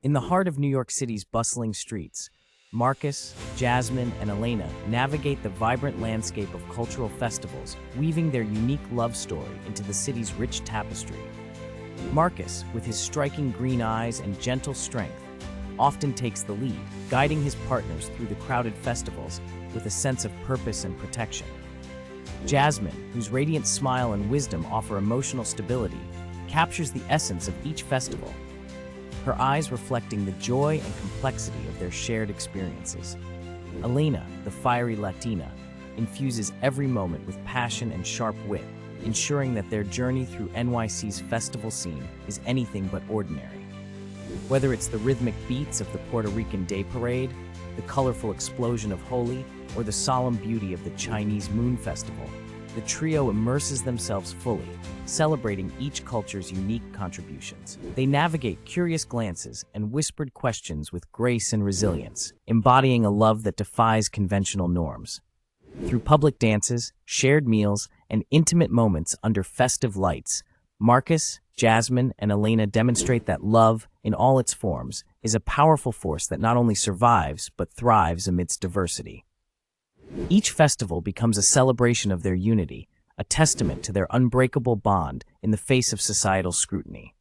In the heart of New York City's bustling streets, Marcus, Jasmine, and Elena navigate the vibrant landscape of cultural festivals, weaving their unique love story into the city's rich tapestry. Marcus, with his striking green eyes and gentle strength, often takes the lead, guiding his partners through the crowded festivals with a sense of purpose and protection. Jasmine, whose radiant smile and wisdom offer emotional stability, captures the essence of each festival, her eyes reflecting the joy and complexity of their shared experiences. Elena, the fiery Latina, infuses every moment with passion and sharp wit, ensuring that their journey through NYC's festival scene is anything but ordinary. Whether it's the rhythmic beats of the Puerto Rican Day Parade, the colorful explosion of Holi, or the solemn beauty of the Chinese Moon Festival, the trio immerses themselves fully, celebrating each culture's unique contributions. They navigate curious glances and whispered questions with grace and resilience, embodying a love that defies conventional norms. Through public dances, shared meals, and intimate moments under festive lights, Marcus, Jasmine, and Elena demonstrate that love, in all its forms, is a powerful force that not only survives but thrives amidst diversity. Each festival becomes a celebration of their unity, a testament to their unbreakable bond in the face of societal scrutiny.